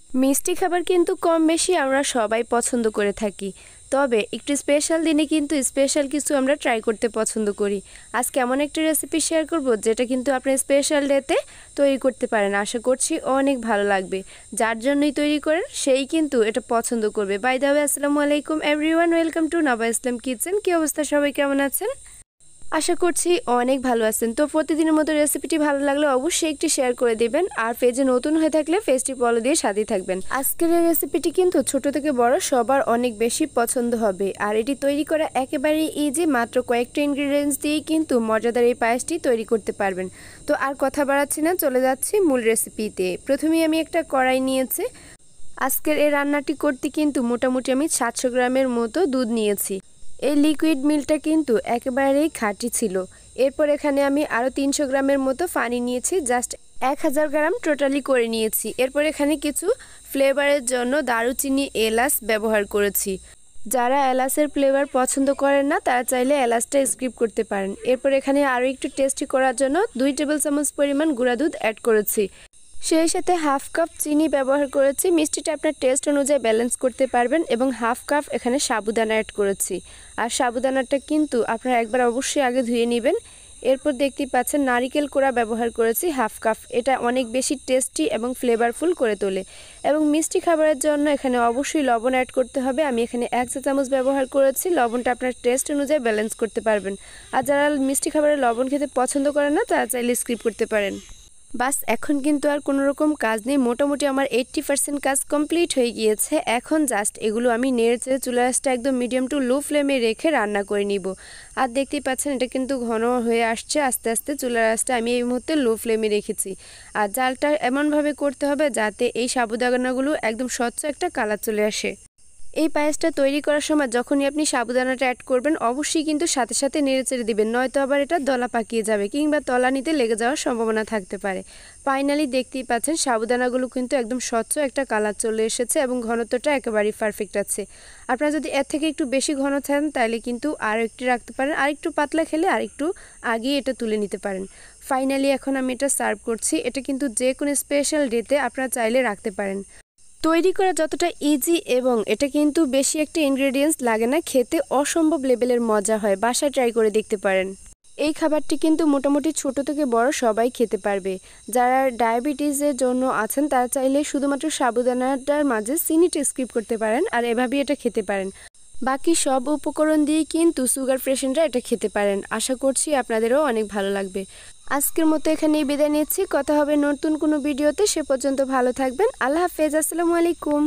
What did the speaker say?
মিষ্টি খাবার কিন্তু কম বেশি আমরা সবাই পছন্দ করে থাকি। তবে একটু স্পেশাল দিনে কিন্তু স্পেশাল কিছু আমরা ট্রাই করতে পছন্দ করি। আজকে এমন একটা রেসিপি শেয়ার করব যেটা কিন্তু আপনি স্পেশাল ডেতে তৈরি করতে পারেন। আশা করছি অনেক ভালো লাগবে। যার জন্যই তৈরি করেন সেই কিন্তু এটা পছন্দ করবে। বাই দ্য ওয়ে, আসসালামু আলাইকুম everyone, welcome to Naba Islam kitchen. কি অবস্থা সবাই, কেমন আছেন? আশা করছি অনেক ভালো আছেন। তো প্রতিদিনের মতো রেসিপিটি ভালো লাগলে অবশ্যই একটি শেয়ার করে দিবেন, আর পেজে নতুন হয়ে থাকলে পেজটি ফলো দিয়ে সাথেই থাকবেন। আজকের এই রেসিপিটি কিন্তু ছোট থেকে বড় সবার অনেক বেশি পছন্দ হবে, আর এটি তৈরি করা একেবারে ইজি। মাত্র কয়েকটা ইনগ্রিডিয়েন্টস দিয়েই কিন্তু মজাদার এই পায়েসটি তৈরি করতে পারবেন। তো আর কথা বাড়াচ্ছি না, চলে যাচ্ছি মূল রেসিপিতে। প্রথমেই আমি একটা কড়াই নিয়েছি। আজকের এই রান্নাটি করতে কিন্তু মোটামুটি আমি 700 গ্রামের মতো দুধ নিয়েছি। এই লিকুইড মিল্কটা কিন্তু একেবারেই খাঁটি ছিল। এরপর এখানে আমি আরও 300 গ্রামের মতো পানি নিয়েছি, জাস্ট 1000 গ্রাম টোটালি করে নিয়েছি। এরপর এখানে কিছু ফ্লেভারের জন্য দারুচিনি, এলাচ ব্যবহার করেছি। যারা এলাচের ফ্লেভার পছন্দ করেন না তারা চাইলে এলাচটা স্কিপ করতে পারেন। এরপর এখানে আরও একটু টেস্টি করার জন্য 2 টেবিল চামচ পরিমাণ গুঁড়া দুধ অ্যাড করেছি। সেই সাথে হাফ কাপ চিনি ব্যবহার করেছি। মিষ্টিটা আপনার টেস্ট অনুযায়ী ব্যালেন্স করতে পারবেন। এবং হাফ কাপ এখানে সাবুদানা অ্যাড করেছি। আর সাবুদানাটা কিন্তু আপনারা একবার অবশ্যই আগে ধুয়ে নেবেন। এরপর দেখতেই পাচ্ছেন নারিকেল কোড়া ব্যবহার করেছি হাফ কাপ। এটা অনেক বেশি টেস্টি এবং ফ্লেভারফুল করে তোলে। এবং মিষ্টি খাবারের জন্য এখানে অবশ্যই লবণ অ্যাড করতে হবে। আমি এখানে 1 চা চামচ ব্যবহার করেছি। লবণটা আপনার টেস্ট অনুযায়ী ব্যালেন্স করতে পারবেন। আর যারা মিষ্টি খাবারে লবণ খেতে পছন্দ করেন না তারা চাইলে স্কিপ করতে পারেন। বাস, এখন কিন্তু আর কোনো রকম কাজ নেই। মোটামুটি আমার 80% কাজ কমপ্লিট হয়ে গিয়েছে। এখন জাস্ট এগুলো আমি নেড়ে চুলার আঁচটা একদম মিডিয়াম টু লো ফ্লেমে রেখে রান্না করে নিব। আর দেখতেই পাচ্ছেন এটা কিন্তু ঘন হয়ে আসছে আস্তে আস্তে। চুলার আঁচটা আমি এই মুহূর্তে লো ফ্লেমে রেখেছি। আর জালটা এমনভাবে করতে হবে যাতে এই সাবুদানাগুলো একদম স্বচ্ছ একটা কালার চলে আসে। এই পায়েসটা তৈরি করার সময় যখনই আপনি সাবুদানাটা অ্যাড করবেন অবশ্যই কিন্তু সাথে সাথে নেড়েচেড়ে দিবেন, নয়তো আবার এটা দলা পাকিয়ে যাবে কিংবা তলানিতে লেগে যাওয়ার সম্ভাবনা থাকতে পারে। ফাইনালি দেখতেই পাচ্ছেন সাবুদানাগুলো কিন্তু একদম স্বচ্ছ একটা কালার চলে এসেছে এবং ঘনত্বটা একেবারেই পারফেক্ট আছে। আপনারা যদি এর থেকে একটু বেশি ঘন চান তাহলে কিন্তু আর একটু রাখতে পারেন, আর একটু পাতলা খেলে আর একটু আগিয়ে এটা তুলে নিতে পারেন। ফাইনালি এখন আমি এটা সার্ভ করছি। এটা কিন্তু যে কোনো স্পেশাল ডেতে আপনারা চাইলে রাখতে পারেন। তৈরি করা যতটা ইজি এবং এটা কিন্তু বেশি একটা ইনগ্রেডিয়েন্টস লাগে না, খেতে অসম্ভব লেভেলের মজা হয়। বাসায় ট্রাই করে দেখতে পারেন। এই খাবারটি কিন্তু মোটামুটি ছোট থেকে বড় সবাই খেতে পারবে। যারা ডায়াবেটিসের জন্য আছেন তারা চাইলে শুধুমাত্র সাবুদানাটার মাঝে চিনিটা স্কিপ করতে পারেন আর এভাবেই এটা খেতে পারেন। বাকি সব উপকরণ দিয়ে কিন্তু সুগার পেশেন্টরা এটা খেতে পারেন। আশা করছি আপনাদেরও অনেক ভালো লাগবে। আজকের মতো এখানেই বিদায় নিচ্ছি। কথা হবে নতুন কোনো ভিডিওতে। সে পর্যন্ত ভালো থাকবেন। আল্লাহ হাফেজ। আসসালামু আলাইকুম।